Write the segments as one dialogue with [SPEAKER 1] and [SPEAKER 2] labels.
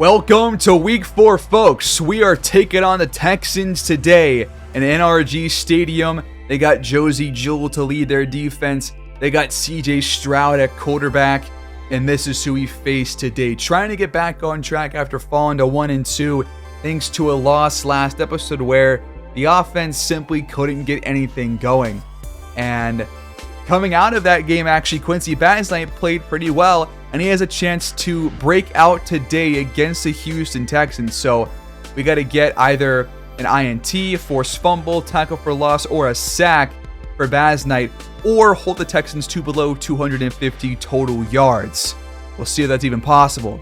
[SPEAKER 1] Welcome to week 4, folks. We are taking on the Texans today in NRG Stadium. They got Josie Jewell to lead their defense. They got CJ Stroud at quarterback. And this is who we face today. Trying to get back on track after falling to 1-2 thanks to a loss last episode where the offense simply couldn't get anything going. And coming out of that game, actually, Quincy Bassnight played pretty well, and he has a chance to break out today against the Houston Texans. So we got to get either an INT, forced fumble, tackle for loss, or a sack for Bassnight, or hold the Texans to below 250 total yards. We'll see if that's even possible.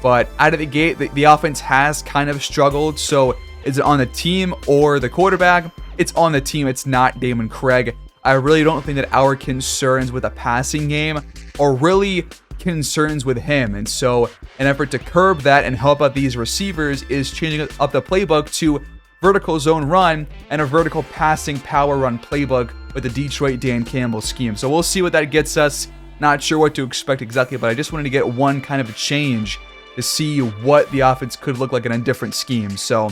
[SPEAKER 1] But out of the gate, the offense has kind of struggled. So is it on the team or the quarterback? It's on the team. It's not Damon Craig. I really don't think that our concerns with a passing game are really concerns with him. And so an effort to curb that and help out these receivers is changing up the playbook to vertical zone run and a vertical passing power run playbook with the Detroit Dan Campbell scheme. So we'll see what that gets us. Not sure what to expect exactly, but I just wanted to get one kind of a change to see what the offense could look like in a different scheme. So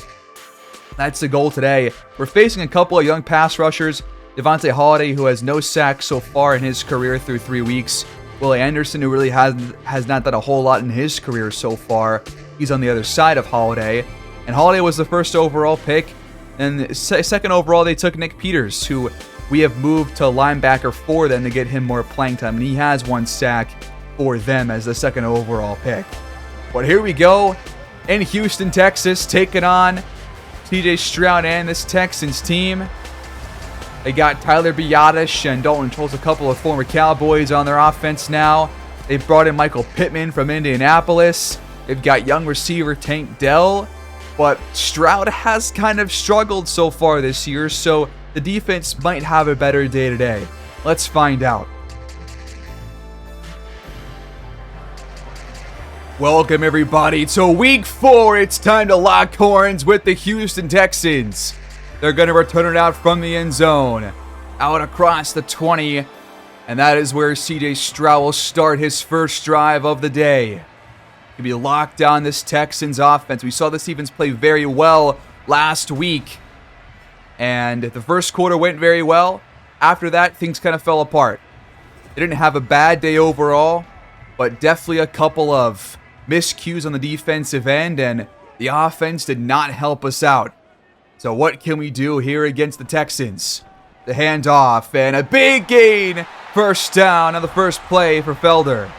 [SPEAKER 1] that's the goal today. We're facing a couple of young pass rushers. Devontae Holiday, who has no sacks so far in his career through 3 weeks. Willie Anderson, who really has not done a whole lot in his career so far. He's on the other side of Holiday. And Holiday was the first overall pick. And second overall, they took Nick Peters, who we have moved to linebacker for them to get him more playing time. And he has 1 sack for them as the second overall pick. But here we go in Houston, Texas, taking on CJ Stroud and this Texans team. They got Tyler Biadasz and Dalton Schultz, a couple of former Cowboys on their offense now. They've brought in Michael Pittman from Indianapolis. They've got young receiver Tank Dell. But Stroud has kind of struggled so far this year, so the defense might have a better day today. Let's find out. Welcome, everybody, to week 4. It's time to lock horns with the Houston Texans. They're going to return it out from the end zone, out across the 20, and that is where CJ Stroud will start his first drive of the day. He'll be locked down this Texans offense. We saw the Stevens play very well last week, and the first quarter went very well. After that, things kind of fell apart. They didn't have a bad day overall, but definitely a couple of miscues on the defensive end, and the offense did not help us out. So what can we do here against the Texans? The handoff and a big gain. First down on the first play for Felder.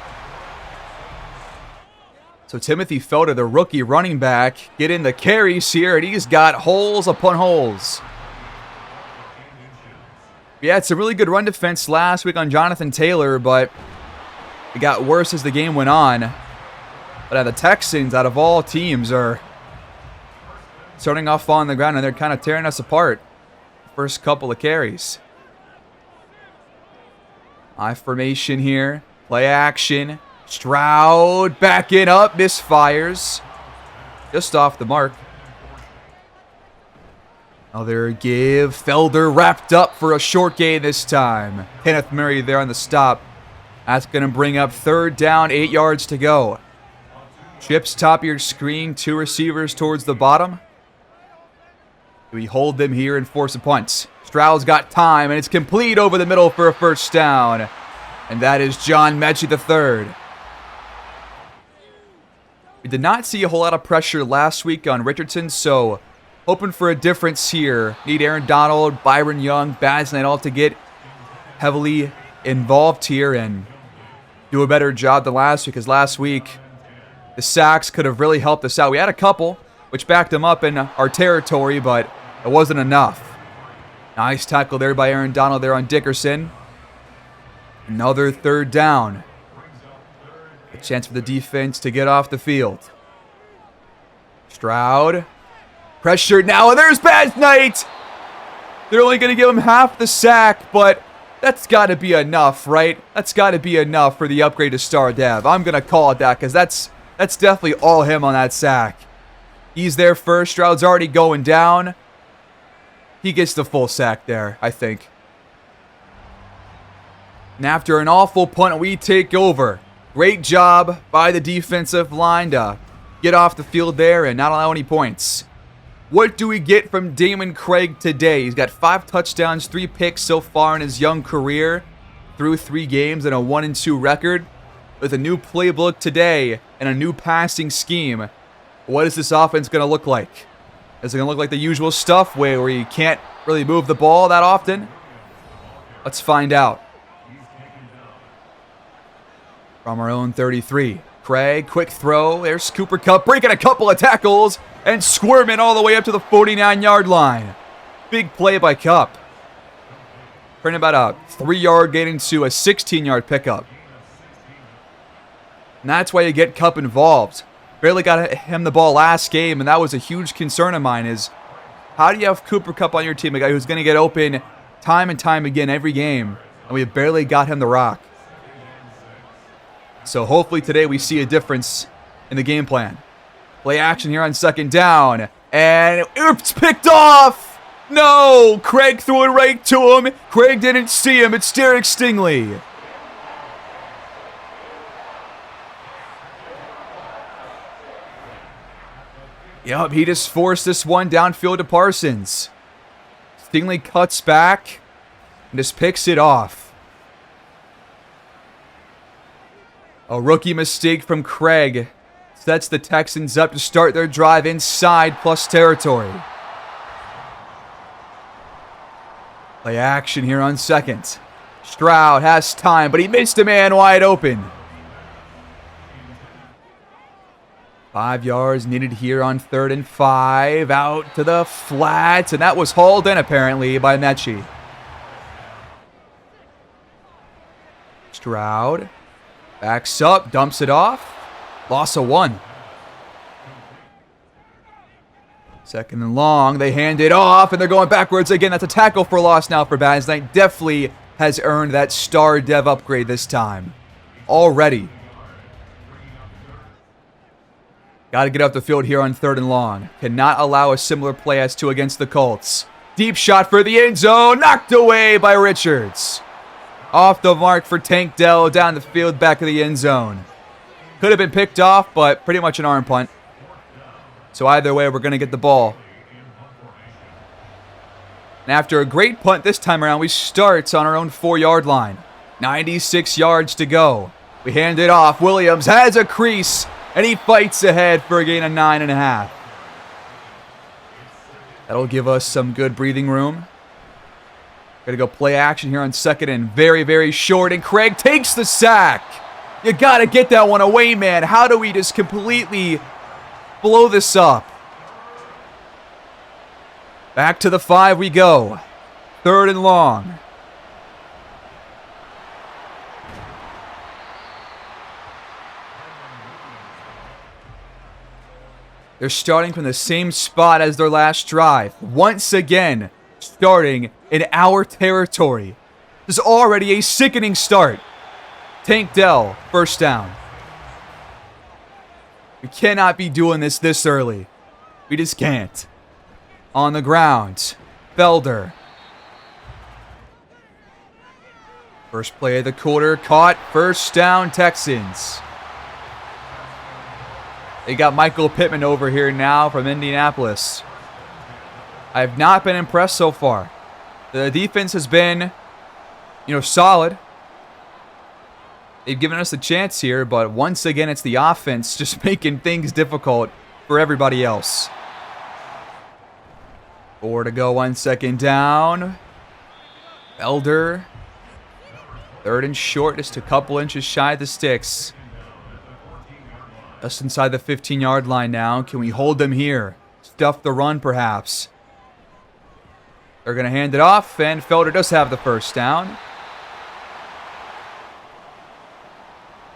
[SPEAKER 1] So Timothy Felder, the rookie running back, getting the carries here, and he's got holes upon holes. Yeah, it's a really good run defense last week on Jonathan Taylor, but it got worse as the game went on. But the Texans, out of all teams, are starting off on the ground, and they're kind of tearing us apart. First couple of carries. I formation here. Play action. Stroud backing up. Misfires. Just off the mark. Another give. Felder wrapped up for a short gain this time. Kenneth Murray there on the stop. That's going to bring up third down, 8 yards to go. Chips top of your screen. 2 receivers towards the bottom. We hold them here and force a punt. Stroud's got time, and it's complete over the middle for a first down. And that is John Mechie III. We did not see a whole lot of pressure last week on Richardson, so hoping for a difference here. Need Aaron Donald, Byron Young, Bassnight all to get heavily involved here and do a better job than last week, because last week the sacks could have really helped us out. We had a couple, which backed them up in our territory, but it wasn't enough. Nice tackle there by Aaron Donald there on Dickerson. Another third down. A chance for the defense to get off the field. Stroud. Pressured now, and there's Bassnight! They're only going to give him half the sack, but that's got to be enough, right? That's got to be enough for the upgrade to star dev. I'm going to call it that, because that's definitely all him on that sack. He's there first. Stroud's already going down. He gets the full sack there, I think. And after an awful punt, we take over. Great job by the defensive line to get off the field there and not allow any points. What do we get from Damon Craig today? He's got 5 touchdowns, 3 picks so far in his young career through 3 games and a 1-2 record. With a new playbook today and a new passing scheme, what is this offense going to look like? Is it going to look like the usual stuff where you can't really move the ball that often? Let's find out. From our own 33. Craig, quick throw. There's Cooper Kupp breaking a couple of tackles and squirming all the way up to the 49-yard line. Big play by Kupp. Turning about a 3-yard gain into a 16-yard pickup. And that's why you get Kupp involved. Barely got him the ball last game, and that was a huge concern of mine is how do you have Cooper Kupp on your team, a guy who's going to get open time and time again every game, and we barely got him the rock. So hopefully today we see a difference in the game plan. Play action here on 2nd down, and oops, picked off! No! Craig threw it right to him. Craig didn't see him. It's Derek Stingley. Yup, he just forced this one downfield to Parsons. Stingley cuts back and just picks it off. A rookie mistake from Craig sets the Texans up to start their drive inside plus territory. Play action here on 2nd. Stroud has time, but he missed a man wide open. 5 yards needed here on 3rd and 5. Out to the flat, and that was hauled in apparently by Mechie. Stroud backs up, dumps it off. Loss of 1. 2nd and long, they hand it off, and they're going backwards again. That's a tackle for loss now for Badens. Knight definitely has earned that star dev upgrade this time. Already. Got to get up the field here on 3rd and long. Cannot allow a similar play as to against the Colts. Deep shot for the end zone. Knocked away by Richards. Off the mark for Tank Dell down the field back of the end zone. Could have been picked off, but pretty much an arm punt. So either way, we're going to get the ball. And after a great punt this time around, we start on our own 4-yard line. 96 yards to go. We hand it off. Williams has a crease. And he fights ahead for a gain of 9.5. That'll give us some good breathing room. Gonna go play action here on 2nd and very, very short. And Craig takes the sack. You gotta get that one away, man. How do we just completely blow this up? Back to the 5 we go. 3rd and long. They're starting from the same spot as their last drive. Once again, starting in our territory. This is already a sickening start. Tank Dell, 1st down. We cannot be doing this early. We just can't. On the ground, Felder. First play of the quarter, caught. 1st down, Texans. They got Michael Pittman over here now from Indianapolis. I have not been impressed so far. The defense has been, solid. They've given us a chance here, but once again, it's the offense just making things difficult for everybody else. 4 to go on 2nd down. Elder. 3rd and short, just a couple inches shy of the sticks. Just inside the 15-yard line now. Can we hold them here? Stuff the run, perhaps. They're going to hand it off, and Felder does have the 1st down.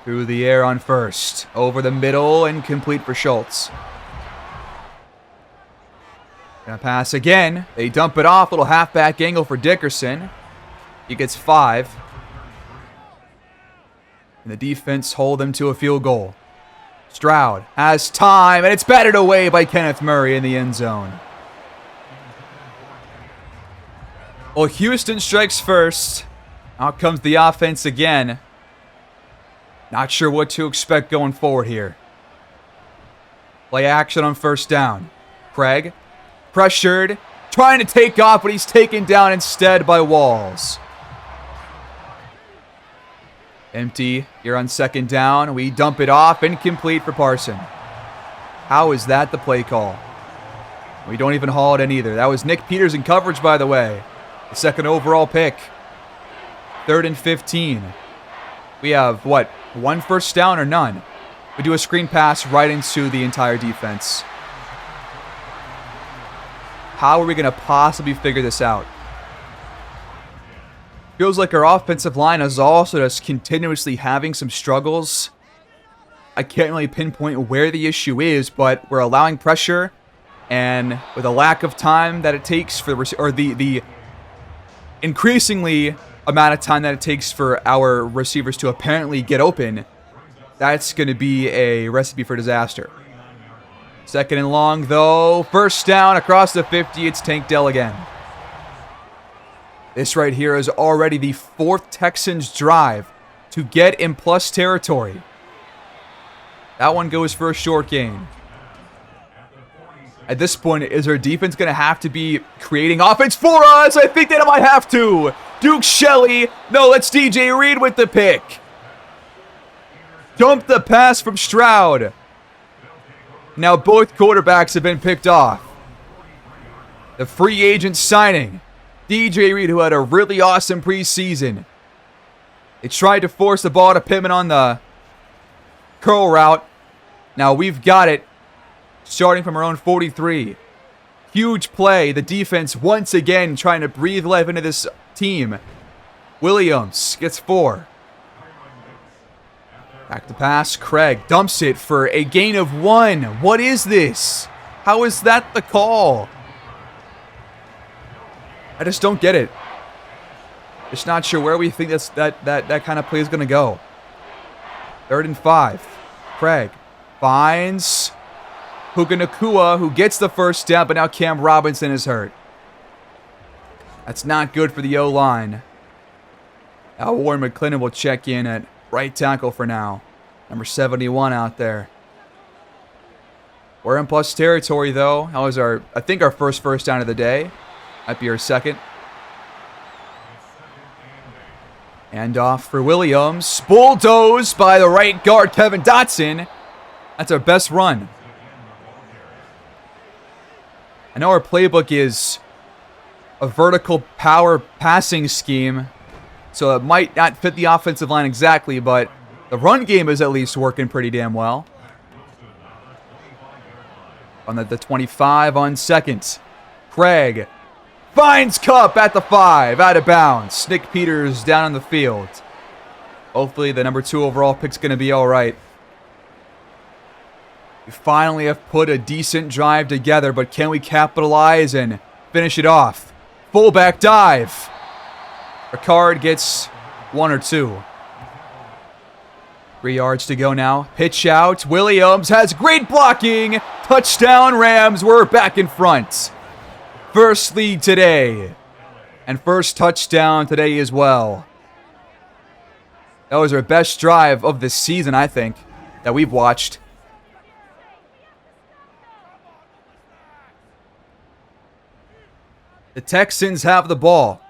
[SPEAKER 1] Through the air on 1st. Over the middle, and complete for Schultz. Gonna pass again. They dump it off. Little halfback angle for Dickerson. He gets 5. And the defense hold them to a field goal. Stroud has time, and it's batted away by Kenneth Murray in the end zone. Well, Houston strikes first. Out comes the offense again. Not sure what to expect going forward here. Play action on first down. Craig, pressured, trying to take off, but he's taken down instead by Walls. Empty here on second down. We dump it off, incomplete for Parson. How is that the play call? We don't even haul it in either. That was Nick Peters in coverage, by the way. The second overall pick. 3rd and 15. We have, what, one first down or none? We do a screen pass right into the entire defense. How are we going to possibly figure this out? Feels like our offensive line is also just continuously having some struggles. I can't really pinpoint where the issue is, but we're allowing pressure, and with a lack of time that it takes for the increasingly amount of time that it takes for our receivers to apparently get open, that's going to be a recipe for disaster. Second and long, though. First down across the 50. It's Tank Dell again. This right here is already the 4th Texans drive to get in plus territory. That one goes for a short gain. At this point, is our defense going to have to be creating offense for us? I think they might have to. Duke Shelley. No, let's DJ Reed with the pick. Dump the pass from Stroud. Now both quarterbacks have been picked off. The free agent signing. DJ Reed, who had a really awesome preseason. They tried to force the ball to Pittman on the curl route. Now we've got it. Starting from our own 43. Huge play. The defense once again trying to breathe life into this team. Williams gets 4. Back to pass. Craig dumps it for a gain of 1. What is this? How is that the call? I just don't get it. Just not sure where we think that kind of play is going to go. 3rd and 5. Craig finds Puka Nacua, who gets the first down, but now Cam Robinson is hurt. That's not good for the O-line. Now Warren McClendon will check in at right tackle for now. Number 71 out there. We're in plus territory, though. That was I think our first down of the day. Might be our second. And off for Williams. Bulldozed by the right guard, Kevin Dotson. That's our best run. I know our playbook is a vertical power passing scheme, so it might not fit the offensive line exactly, but the run game is at least working pretty damn well. On the 25 on second. Craig finds Cup at the 5, out of bounds. Nick Peters down on the field. Hopefully the number 2 overall pick's going to be all right. We finally have put a decent drive together, but can we capitalize and finish it off? Fullback dive. Ricard gets 1 or 2. 3 yards to go now. Pitch out. Williams has great blocking. Touchdown Rams. We're back in front. First lead today. And first touchdown today as well. That was our best drive of the season, I think, that we've watched. The Texans have the ball.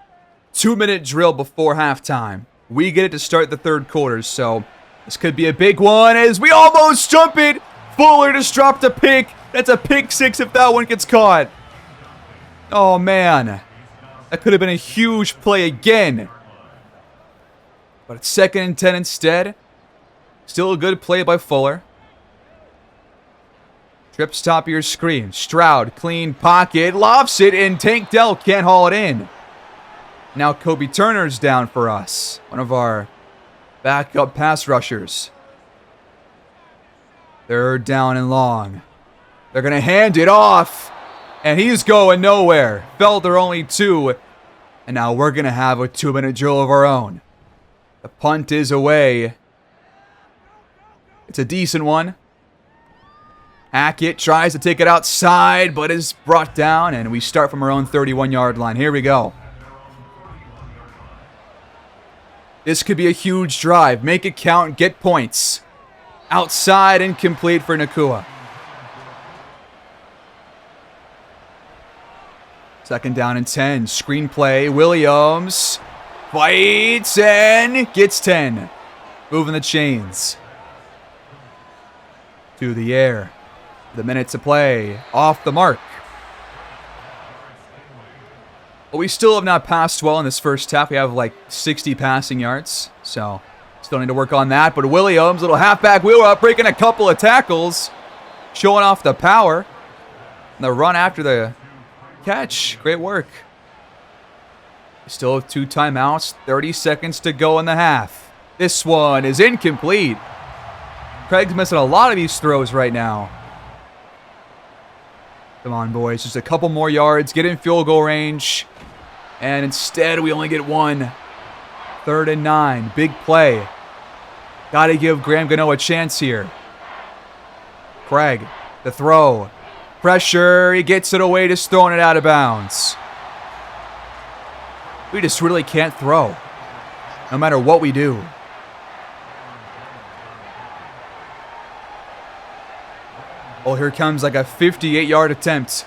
[SPEAKER 1] 2-minute drill before halftime. We get it to start the third quarter, so this could be a big one as we almost jump it. Fuller just dropped a pick. That's a pick 6 if that one gets caught. Oh, man. That could have been a huge play again. But it's 2nd and 10 instead. Still a good play by Fuller. Trips top of your screen. Stroud, clean pocket, lofts it, and Tank Dell can't haul it in. Now Kobe Turner's down for us. One of our backup pass rushers. 3rd down and long. They're going to hand it off. And he's going nowhere. Felder only 2. And now we're going to have a 2-minute drill of our own. The punt is away. It's a decent one. Hackett tries to take it outside, but is brought down. And we start from our own 31-yard line. Here we go. This could be a huge drive. Make it count. Get points. Outside, incomplete for Nacua. Second down and 10. Screenplay. Williams fights and gets 10. Moving the chains. To the air. The minute to play. Off the mark. But we still have not passed well in this first half. We have like 60 passing yards. So, still need to work on that. But Williams, little halfback wheel up, breaking a couple of tackles. Showing off the power. And the run after the catch. Great work. Still have 2 timeouts. 30 seconds to go in the half. This one is incomplete. Craig's missing a lot of these throws right now. Come on, boys. Just a couple more yards. Get in field goal range. And instead, we only get 1. 3rd and 9. Big play. Got to give Graham Gano a chance here. Craig, the throw. Pressure. He gets it away, just throwing it out of bounds. We just really can't throw. No matter what we do. Oh, here comes like a 58-yard attempt.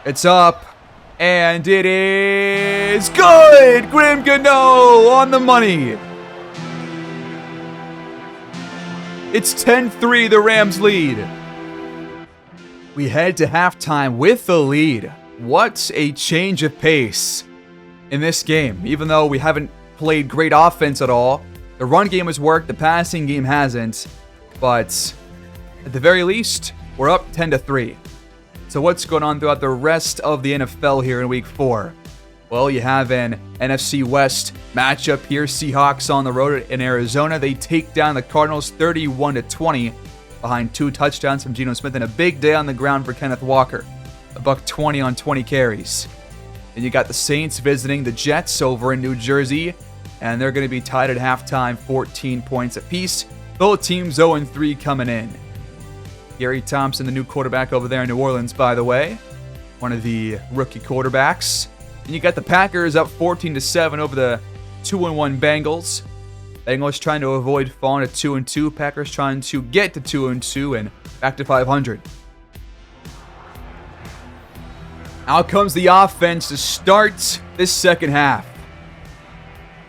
[SPEAKER 1] It's up. And it is good! Graham Gano on the money. It's 10-3, the Rams lead. We head to halftime with the lead. What a change of pace in this game. Even though we haven't played great offense at all. The run game has worked, the passing game hasn't. But at the very least, we're up 10-3. So what's going on throughout the rest of the NFL here in Week 4? Well, you have an NFC West matchup here. Seahawks on the road in Arizona. They take down the Cardinals 31-20 behind 2 touchdowns from Geno Smith and a big day on the ground for Kenneth Walker. $120 on 20 carries. And you got the Saints visiting the Jets over in New Jersey. And they're going to be tied at halftime, 14 points apiece. Both teams 0-3 coming in. Gary Thompson, the new quarterback over there in New Orleans, by the way. One of the rookie quarterbacks. And you got the Packers up 14-7 over the 2-1 Bengals. Bengals trying to avoid falling to 2-2. Packers trying to get to 2-2 and back to 500. Out comes the offense to start this second half.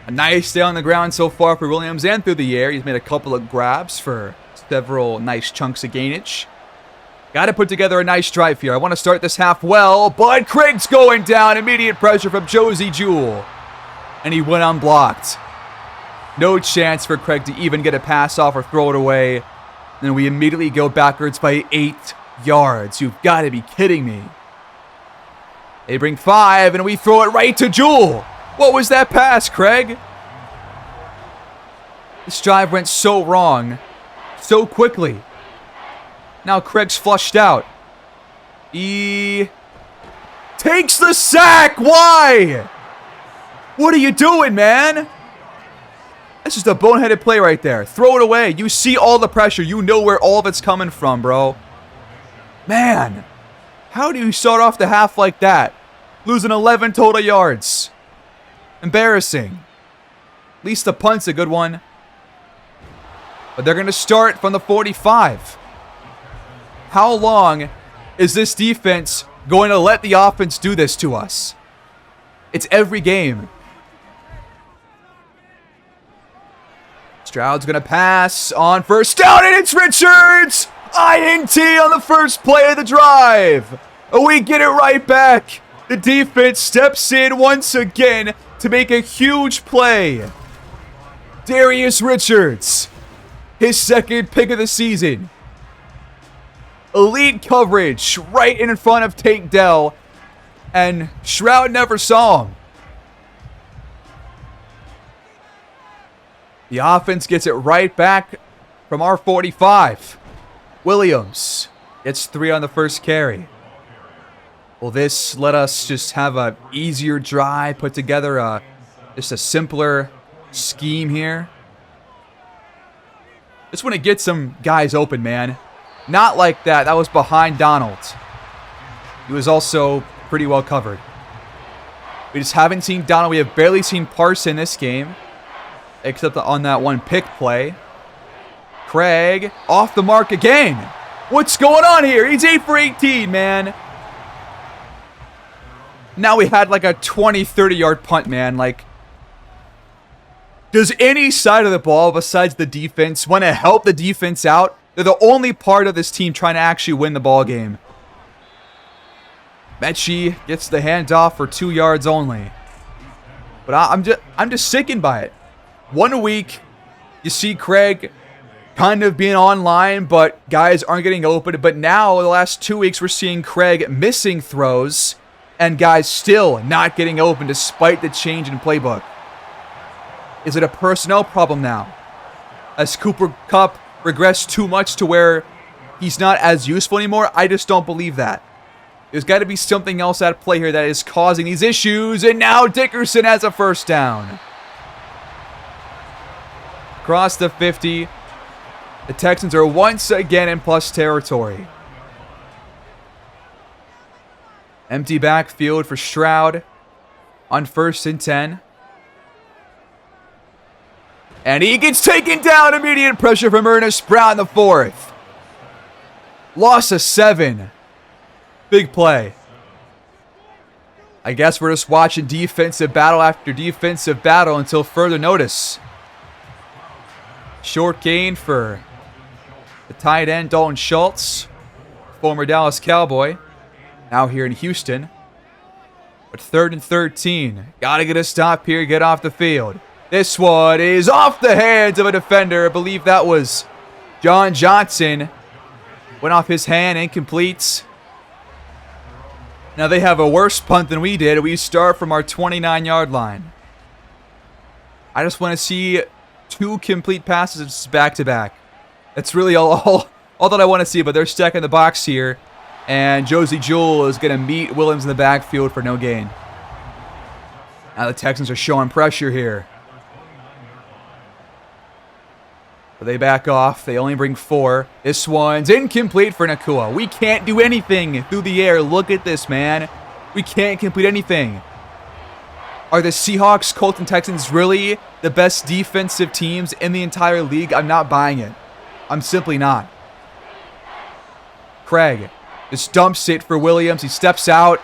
[SPEAKER 1] A nice day on the ground so far for Williams and through the air. He's made a couple of grabs for several nice chunks of gainage. Got to put together a nice drive here. I want to start this half well, but Craig's going down. Immediate pressure from Josie Jewell. And he went unblocked. No chance for Craig to even get a pass off or throw it away. And then we immediately go backwards by 8 yards. You've got to be kidding me. They bring 5, and we throw it right to Jewell. What was that pass, Craig? This drive went so wrong. So quickly. Now Craig's flushed out. He takes the sack. Why? What are you doing, man? That's just a boneheaded play right there. Throw it away. You see all the pressure. You know where all of it's coming from, bro. Man. How do you start off the half like that? Losing 11 total yards. Embarrassing. At least the punt's a good one. But they're going to start from the 45. How long is this defense going to let the offense do this to us? It's every game. Stroud's going to pass on first down, and it's Richards! INT on the first play of the drive. We get it right back. The defense steps in once again to make a huge play. Darius Richards. His second pick of the season. Elite coverage right in front of Tank Dell. And Stroud never saw him. The offense gets it right back from our 45. Williams gets 3 on the first carry. Will this let us just have an easier drive, put together just a simpler scheme here? Just want to get some guys open, man. Not like that. That was behind Donald. He was also pretty well covered. We just haven't seen Donald. We have barely seen Parson this game. Except on that one pick play. Craig off the mark again. What's going on here? He's 8 for 18, man. Now we had like a 20, 30-yard punt, man. Like, does any side of the ball besides the defense want to help the defense out? They're the only part of this team trying to actually win the ball game. Mechie gets the handoff for 2 yards only. But I'm just sickened by it. 1 week, you see Craig kind of being online, but guys aren't getting open. But now, the last 2 weeks, we're seeing Craig missing throws and guys still not getting open despite the change in playbook. Is it a personnel problem now? Has Cooper Kupp regressed too much to where he's not as useful anymore? I just don't believe that. There's got to be something else at play here that is causing these issues. And now Dickerson has a first down. Across the 50. The Texans are once again in plus territory. Empty backfield for Stroud on 1st and 10. And he gets taken down. Immediate pressure from Ernest Brown, the 4th. Loss of 7. Big play. I guess we're just watching defensive battle after defensive battle until further notice. Short gain for the tight end, Dalton Schultz, former Dallas Cowboy, now here in Houston. But 3rd and 13. Gotta get a stop here, get off the field. This one is off the hands of a defender. I believe that was John Johnson. Went off his hand, incomplete. Now they have a worse punt than we did. We start from our 29-yard line. I just want to see 2 complete passes back-to-back. That's really all that I want to see, but they're stacking the box here. And Josey Jewell is going to meet Williams in the backfield for no gain. Now the Texans are showing pressure here. But they back off. They only bring 4. This one's incomplete for Nacua. We can't do anything through the air. Look at this, man. We can't complete anything. Are the Seahawks, Colts, and Texans really the best defensive teams in the entire league? I'm not buying it. I'm simply not. Craig just dumps it for Williams. He steps out.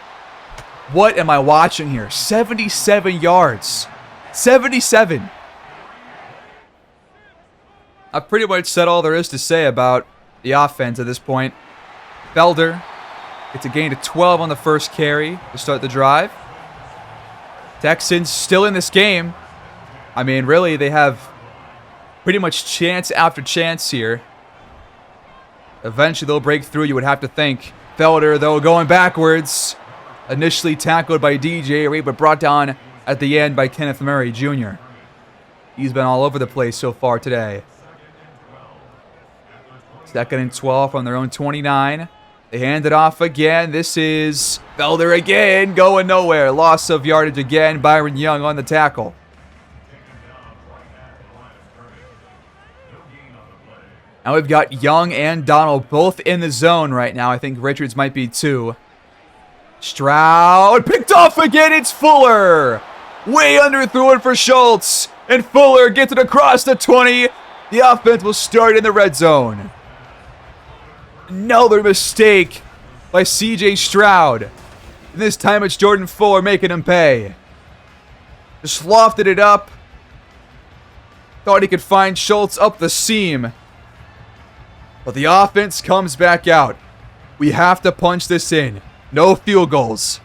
[SPEAKER 1] What am I watching here? 77 yards. 77. I've pretty much said all there is to say about the offense at this point. Felder gets a gain of 12 on the first carry to start the drive. Texans still in this game. I mean, really, they have pretty much chance after chance here. Eventually, they'll break through, you would have to think. Felder, though, going backwards. Initially tackled by DJ Reed, but brought down at the end by Kenneth Murray Jr. He's been all over the place so far today. 2nd and 12 from their own 29. They hand it off again. This is Felder again, going nowhere. Loss of yardage again. Byron Young on the tackle. Now we've got Young and Donald both in the zone right now. I think Richards might be too. Stroud picked off again. It's Fuller. Way underthrew it for Schultz. And Fuller gets it across the 20. The offense will start in the red zone. Another mistake by C.J. Stroud. And this time it's Jordan Fuller making him pay. Just lofted it up. Thought he could find Schultz up the seam. But the offense comes back out. We have to punch this in. No field goals.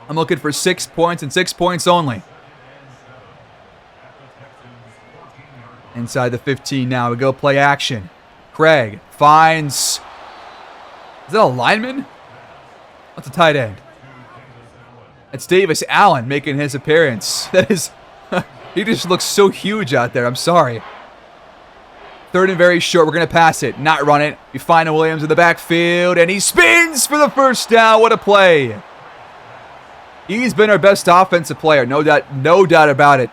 [SPEAKER 1] I'm looking for 6 points and 6 points only. Inside the 15 now. We go play action. Craig finds... Is that a lineman? That's a tight end. It's Davis Allen making his appearance. That is... he just looks so huge out there. I'm sorry. 3rd and very short. We're going to pass it, not run it. We find Williams in the backfield, and he spins for the first down. What a play. He's been our best offensive player. No doubt about it.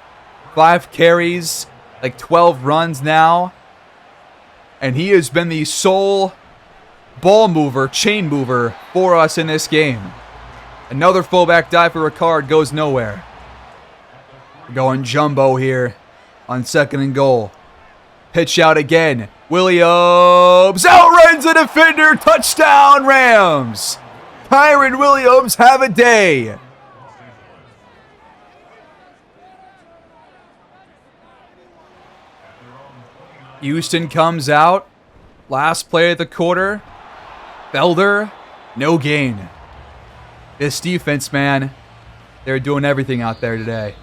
[SPEAKER 1] 5 carries, like 12 runs now. And he has been the sole ball mover, chain mover for us in this game. Another fullback dive for Ricard goes nowhere. We're going jumbo here on 2nd and goal. Pitch out again. Williams outruns the defender. Touchdown, Rams. Kyron Williams have a day. Houston comes out. Last play of the quarter. Felder, no gain. This defense, man, they're doing everything out there today.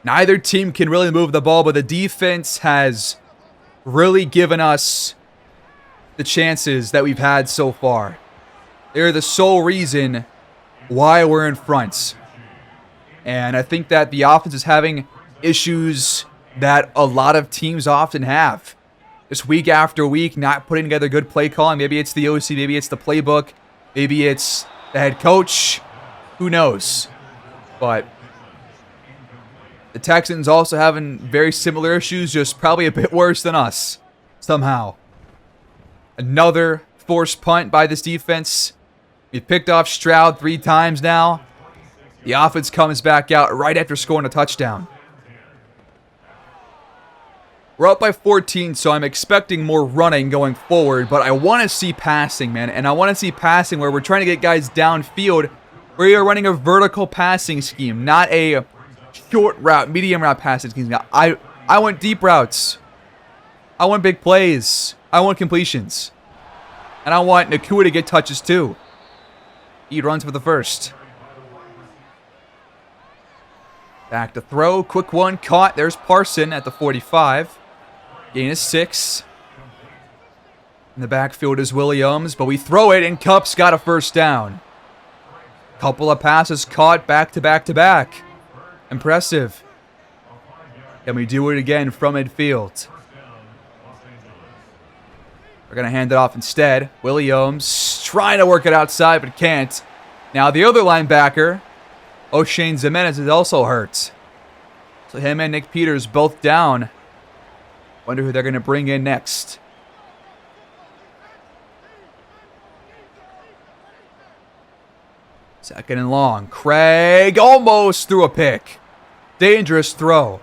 [SPEAKER 1] Neither team can really move the ball, but the defense has really given us the chances that we've had so far. They're the sole reason why we're in front. And I think that the offense is having issues that a lot of teams often have. Just week after week, not putting together good play calling. Maybe it's the OC, maybe it's the playbook, maybe it's the head coach. Who knows? But the Texans also having very similar issues, just probably a bit worse than us, somehow. Another forced punt by this defense. We picked off Stroud 3 times now. The offense comes back out right after scoring a touchdown. We're up by 14, so I'm expecting more running going forward, but I want to see passing, man. And I want to see passing where we're trying to get guys downfield, where you're running a vertical passing scheme, not a short route, medium route passing scheme. I want deep routes. I want big plays. I want completions. And I want Nakua to get touches too. He runs for the first. Back to throw. Quick one. Caught. There's Parson at the 45. Gain is 6. In the backfield is Williams, but we throw it, and Kupp's got a first down. Couple of passes caught back to back to back. Impressive. Can we do it again from midfield? We're going to hand it off instead. Williams trying to work it outside, but can't. Now the other linebacker, O'Shane Zimenez, is also hurt. So him and Nick Peters both down. Wonder who they're going to bring in next. Second and long. Craig almost threw a pick. Dangerous throw.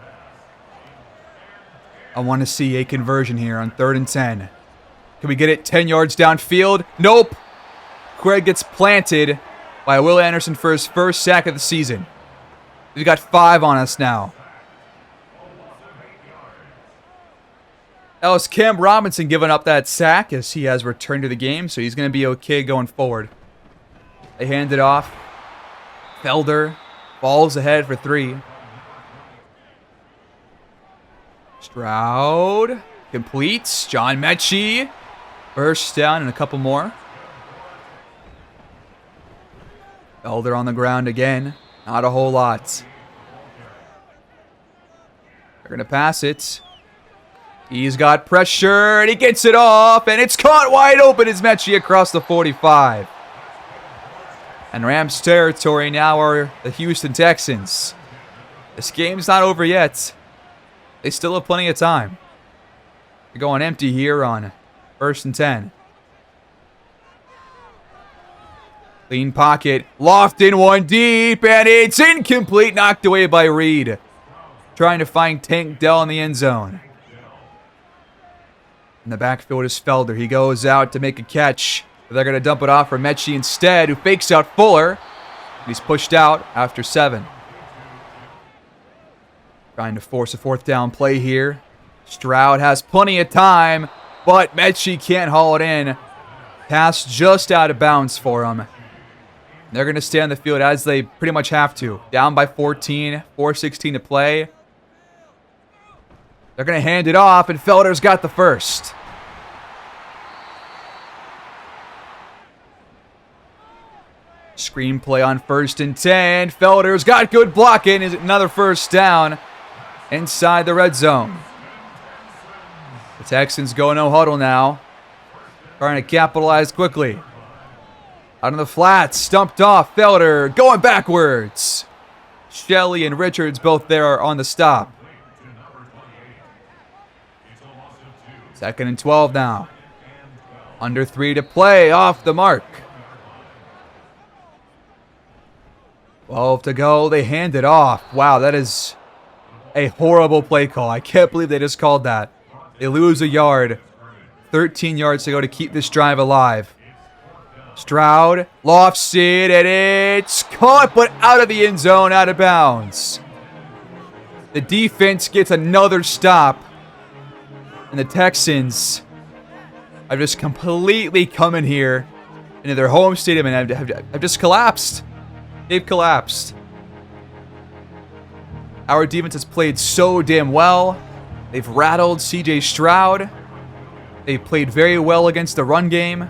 [SPEAKER 1] I want to see a conversion here on 3rd and 10. Can we get it 10 yards downfield? Nope. Craig gets planted by Will Anderson for his first sack of the season. We've got 5 on us now. That was Cam Robinson giving up that sack as he has returned to the game, so he's going to be okay going forward. They hand it off. Felder falls ahead for 3. Stroud completes. John Mechie first down and a couple more. Felder on the ground again. Not a whole lot. They're going to pass it. He's got pressure, and he gets it off, and it's caught wide open as Mechie across the 45. And Rams territory now are the Houston Texans. This game's not over yet. They still have plenty of time. They're going empty here on 1st and 10. Clean pocket. Lofton one deep, and it's incomplete. Knocked away by Reed. Trying to find Tank Dell in the end zone. In the backfield is Felder. He goes out to make a catch. But they're going to dump it off for Mechie instead, who fakes out Fuller. He's pushed out after 7. Trying to force a 4th down play here. Stroud has plenty of time, but Mechie can't haul it in. Pass just out of bounds for him. They're going to stay on the field as they pretty much have to. Down by 14, 4:16 to play. They're going to hand it off, and Felder's got the first. Screenplay on 1st and 10. Felder's got good blocking. Is another first down inside the red zone. The Texans go no huddle now. Trying to capitalize quickly. Out on the flats, stumped off. Felder going backwards. Shelley and Richards both there on the stop. 2nd and 12 now. Under 3 to play, off the mark. 12 to go, they hand it off. Wow, that is a horrible play call. I can't believe they just called that. They lose a yard. 13 yards to go to keep this drive alive. Stroud lofts it, and it's caught, but out of the end zone, out of bounds. The defense gets another stop, and the Texans have just completely come in here into their home stadium and have just collapsed. They've collapsed. Our defense has played so damn well. They've rattled CJ Stroud. They played very well against the run game.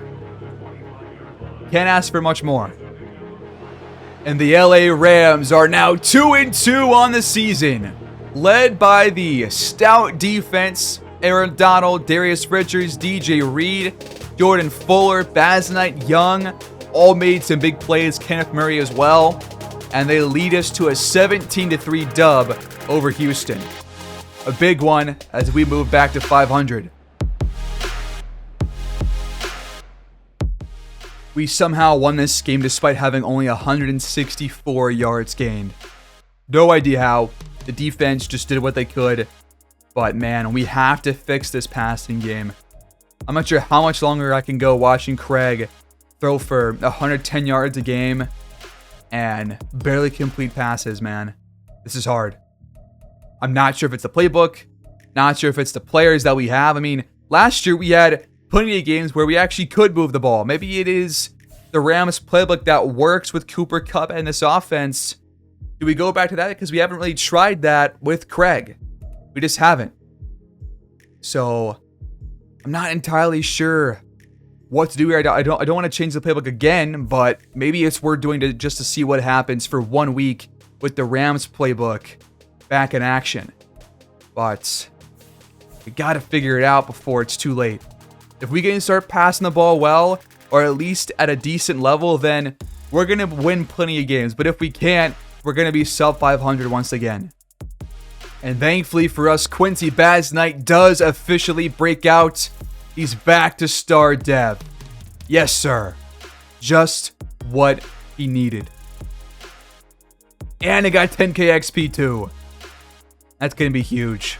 [SPEAKER 1] Can't ask for much more. And the LA Rams are now 2-2 on the season, led by the stout defense. Aaron Donald, Darius Richards, DJ Reed, Jordan Fuller, Baz Knight, Young, all made some big plays. Kenneth Murray as well. And they lead us to a 17-3 dub over Houston. A big one as we move back to 500. We somehow won this game despite having only 164 yards gained. No idea how. The defense just did what they could. But man, we have to fix this passing game. I'm not sure how much longer I can go watching Craig throw for 110 yards a game and barely complete passes, man. This is hard. I'm not sure if it's the playbook. Not sure if it's the players that we have. I mean, last year we had plenty of games where we actually could move the ball. Maybe it is the Rams playbook that works with Cooper Kupp and this offense. Do we go back to that? Because we haven't really tried that with Craig. We just haven't. So I'm not entirely sure what to do here. I don't want to change the playbook again, but maybe it's worth doing just to see what happens for 1 week with the Rams playbook back in action. But we got to figure it out before it's too late. If we can start passing the ball well, or at least at a decent level, then we're going to win plenty of games. But if we can't, we're going to be sub 500 once again. And thankfully for us, Quincy Baz Knight does officially break out. He's back to star depth. Yes, sir. Just what he needed. And he got 10k XP too. That's going to be huge.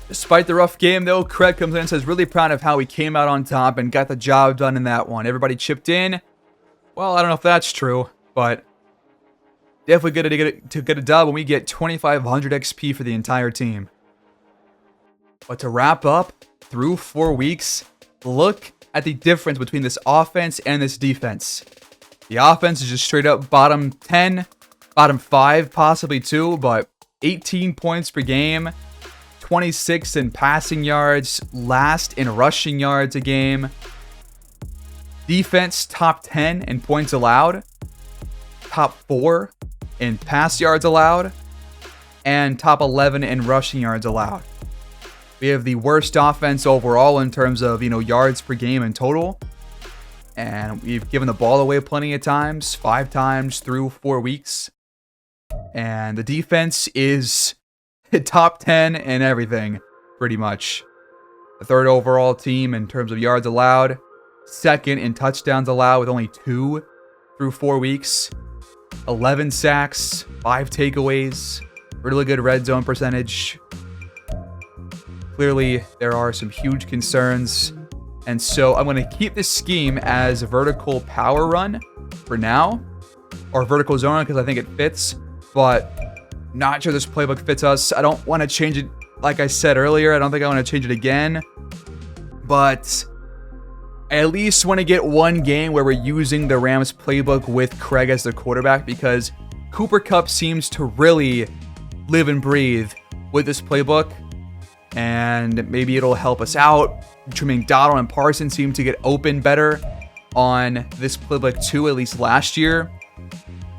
[SPEAKER 1] Despite the rough game, though, Craig comes in and says really proud of how he came out on top and got the job done in that one. Everybody chipped in. Well, I don't know if that's true, but definitely good to get a dub when we get 2,500 XP for the entire team. But to wrap up, through 4 weeks, look at the difference between this offense and this defense. The offense is just straight up bottom 10, bottom 5, possibly 2, but 18 points per game. 26 in passing yards, last in rushing yards a game. Defense, top 10 in points allowed, top 4 in pass yards allowed, and top 11 in rushing yards allowed. We have the worst offense overall in terms of, yards per game in total. And we've given the ball away plenty of times, 5 times through 4 weeks. And the defense is top 10 in everything, pretty much. The third overall team in terms of yards allowed. Second in touchdowns allowed with only 2 through 4 weeks. 11 sacks, 5 takeaways. Really good red zone percentage. Clearly, there are some huge concerns. And so I'm going to keep this scheme as vertical power run for now. Or vertical zone because I think it fits. But not sure this playbook fits us. I don't want to change it. Like I said earlier, I don't think I want to change it again. But I at least want to get one game where we're using the Rams playbook with Craig as the quarterback, because Cooper Kupp seems to really live and breathe with this playbook. And maybe it'll help us out. Donald and Parsons seem to get open better on this playbook too, at least last year.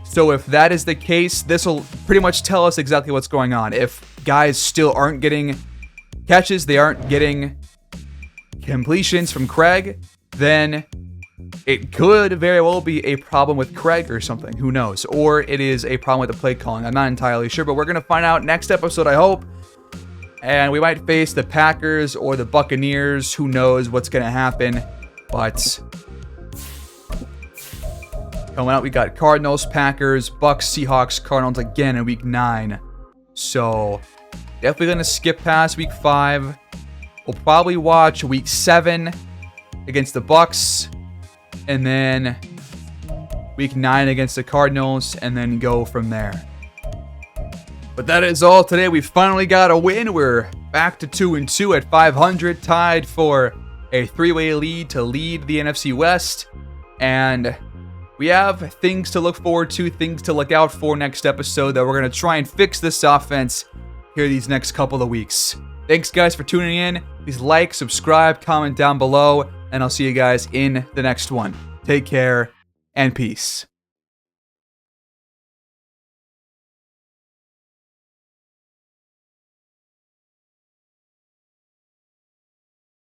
[SPEAKER 1] So if that is the case, this will pretty much tell us exactly what's going on. If guys still aren't getting catches, they aren't getting completions from Craig, then it could very well be a problem with Craig or something. Who knows? Or it is a problem with the play calling. I'm not entirely sure, but we're going to find out next episode, I hope. And we might face the Packers or the Buccaneers. Who knows what's going to happen. But coming out, we got Cardinals, Packers, Bucks, Seahawks, Cardinals again in week 9. So definitely going to skip past week 5. we'll probably watch week 7 against the Bucks, and then week 9 against the Cardinals, and then go from there. But that is all today. We finally got a win. We're back to 2-2 at 500, tied for a 3-way lead to lead the NFC West. And we have things to look forward to, things to look out for next episode that we're going to try and fix this offense here these next couple of weeks. Thanks, guys, for tuning in. Please like, subscribe, comment down below, and I'll see you guys in the next one. Take care and peace.